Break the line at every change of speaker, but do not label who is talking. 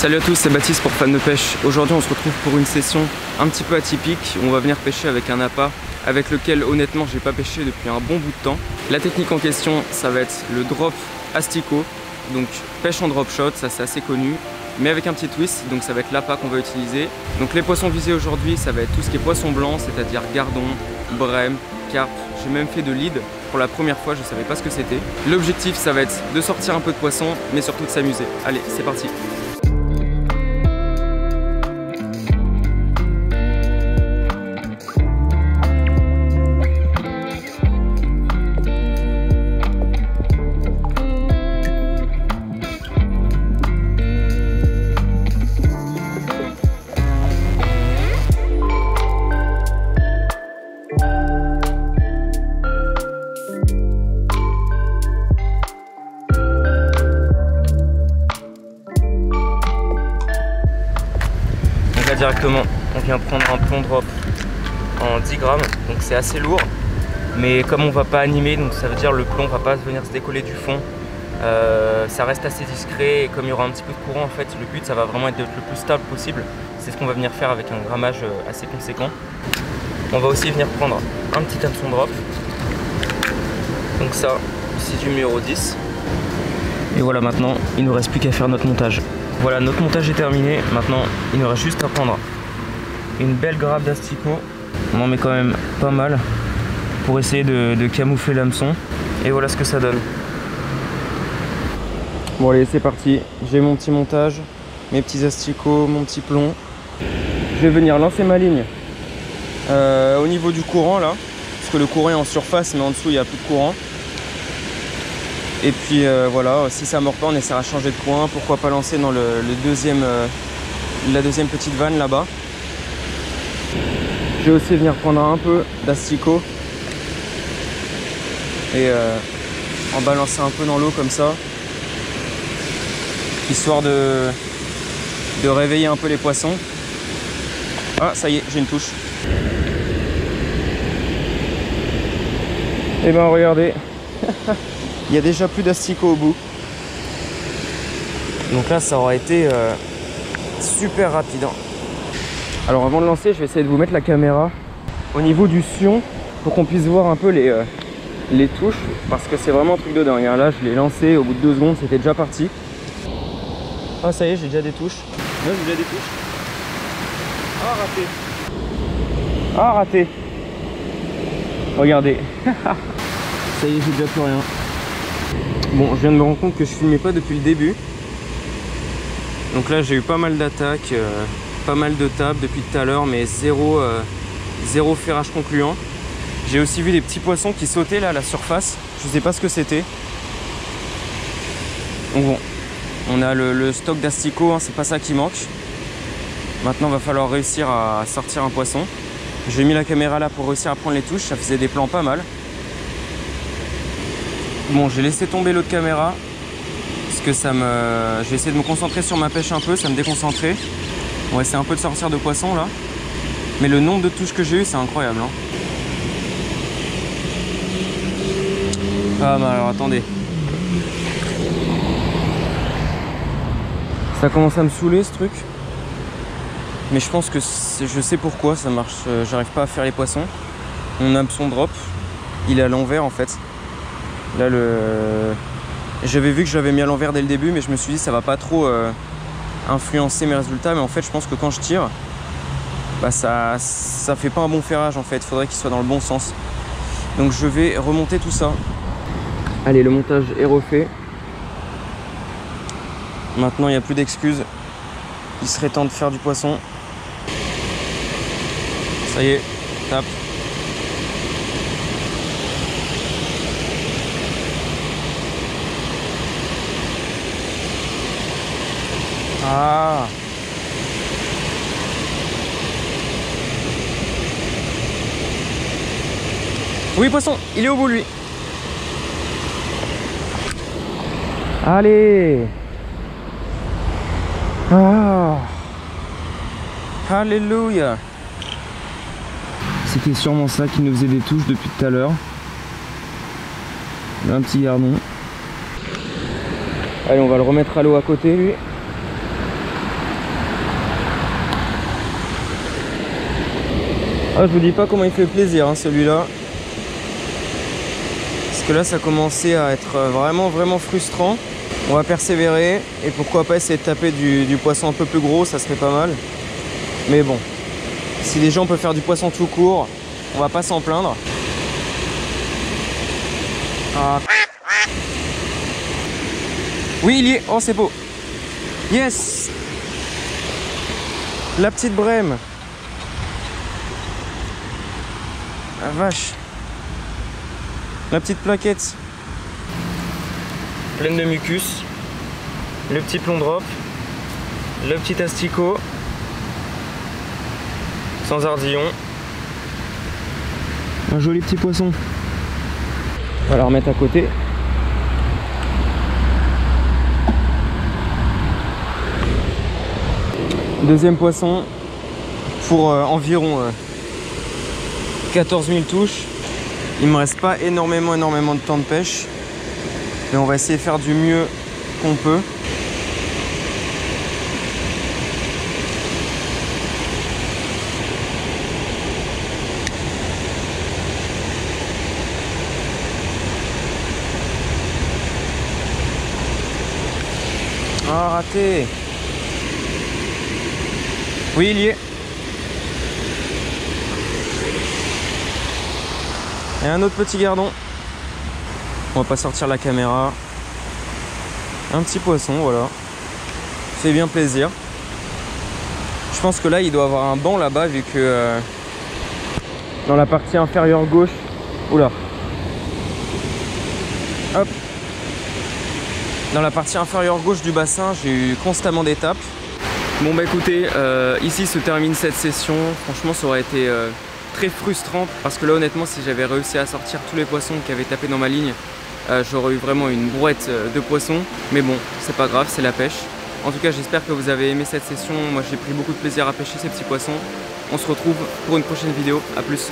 Salut à tous, c'est Baptiste pour Fan de Pêche. Aujourd'hui on se retrouve pour une session un petit peu atypique. On va venir pêcher avec un appât avec lequel honnêtement j'ai pas pêché depuis un bon bout de temps. La technique en question ça va être le drop asticot, donc pêche en drop shot, ça c'est assez connu, mais avec un petit twist, donc ça va être l'appât qu'on va utiliser. Donc les poissons visés aujourd'hui ça va être tout ce qui est poisson blanc, c'est-à-dire gardon, brème, carpe, j'ai même fait de lead. Pour la première fois je savais pas ce que c'était. L'objectif ça va être de sortir un peu de poisson mais surtout de s'amuser. Allez c'est parti. Directement, on vient prendre un plomb drop en 10 grammes, donc c'est assez lourd, mais comme on va pas animer, donc ça veut dire le plomb va pas venir se décoller du fond, ça reste assez discret et comme il y aura un petit peu de courant en fait, le but ça va vraiment être d'être le plus stable possible. C'est ce qu'on va venir faire avec un grammage assez conséquent. On va aussi venir prendre un petit hameçon drop, donc ça c'est du numéro 10. Et voilà, maintenant il nous reste plus qu'à faire notre montage. Voilà, notre montage est terminé. Maintenant, il nous reste juste à prendre une belle grappe d'asticot. On en met quand même pas mal pour essayer de camoufler l'hameçon. Et voilà ce que ça donne. Bon allez, c'est parti. J'ai mon petit montage, mes petits asticots, mon petit plomb. Je vais venir lancer ma ligne au niveau du courant là. Parce que le courant est en surface, mais en dessous, il n'y a plus de courant. Et puis voilà, si ça mord pas, on essaiera de changer de coin. Pourquoi pas lancer dans la deuxième petite vanne là-bas. Je vais aussi venir prendre un peu d'asticot et en balancer un peu dans l'eau comme ça, histoire de réveiller un peu les poissons. Ah, ça y est, j'ai une touche. Et ben regardez. Il y a déjà plus d'asticots au bout. Donc là, ça aura été super rapide. Alors avant de lancer, je vais essayer de vous mettre la caméra au niveau du sion pour qu'on puisse voir un peu les touches. Parce que c'est vraiment un truc de dingue. Là, je l'ai lancé, au bout de 2 secondes, c'était déjà parti. Ah, ça y est, j'ai déjà des touches. Ouais, j'ai déjà des touches. Ah, raté. Ah, raté. Regardez. Ça y est, j'ai déjà plus rien. Bon, je viens de me rendre compte que je filmais pas depuis le début. Donc là, j'ai eu pas mal d'attaques, pas mal de tables depuis tout à l'heure, mais zéro ferrage concluant. J'ai aussi vu des petits poissons qui sautaient là à la surface. Je sais pas ce que c'était. Donc bon, on a le stock d'asticots, hein, c'est pas ça qui manque. Maintenant, il va falloir réussir à sortir un poisson. J'ai mis la caméra là pour réussir à prendre les touches, ça faisait des plans pas mal. Bon, j'ai laissé tomber l'autre caméra parce que j'ai essayé de me concentrer sur ma pêche un peu, ça me déconcentrait. On va essayer un peu de sortir de poisson là. Mais le nombre de touches que j'ai eu, c'est incroyable. Hein. Ah bah alors attendez. Ça commence à me saouler ce truc. Mais je pense que je sais pourquoi ça marche. J'arrive pas à faire les poissons. Mon hameçon drop, il est à l'envers en fait. Là, j'avais vu que je l'avais mis à l'envers dès le début, mais je me suis dit ça va pas trop influencer mes résultats. Mais en fait, je pense que quand je tire, bah, ça fait pas un bon ferrage en fait. Il faudrait qu'il soit dans le bon sens. Donc je vais remonter tout ça. Allez, le montage est refait. Maintenant, il n'y a plus d'excuses. Il serait temps de faire du poisson. Ça y est, tape. Ah. Oui, poisson, il est au bout lui. Allez. Ah. Alléluia. C'était sûrement ça qui nous faisait des touches depuis tout à l'heure. Un petit gardon. Allez, on va le remettre à l'eau à côté lui. Ah, je vous dis pas comment il fait plaisir hein, celui-là. Parce que là ça commençait à être vraiment frustrant. On va persévérer et pourquoi pas essayer de taper du poisson un peu plus gros, ça serait pas mal. Mais bon, si les gens peuvent faire du poisson tout court, on va pas s'en plaindre. Ah. Oui, il y est. Oh, c'est beau. Yes. La petite brème. La vache. La petite plaquette. Pleine de mucus. Le petit plomb drop. Le petit asticot. Sans ardillon. Un joli petit poisson. On va la remettre à côté. Deuxième poisson pour environ 14 000 touches. Il me reste pas énormément de temps de pêche, mais on va essayer de faire du mieux qu'on peut. Ah, raté. Oui, il y est. Et un autre petit gardon. On va pas sortir la caméra. Un petit poisson, voilà. Fait bien plaisir. Je pense que là, il doit avoir un banc là-bas, vu que dans la partie inférieure gauche. Oula. Hop. Dans la partie inférieure gauche du bassin, j'ai eu constamment des tapes. Bon bah écoutez, ici se termine cette session. Franchement ça aurait été très frustrant parce que là honnêtement si j'avais réussi à sortir tous les poissons qui avaient tapé dans ma ligne, j'aurais eu vraiment une brouette de poissons. Mais bon, c'est pas grave, c'est la pêche. En tout cas j'espère que vous avez aimé cette session. Moi j'ai pris beaucoup de plaisir à pêcher ces petits poissons. On se retrouve pour une prochaine vidéo, à plus.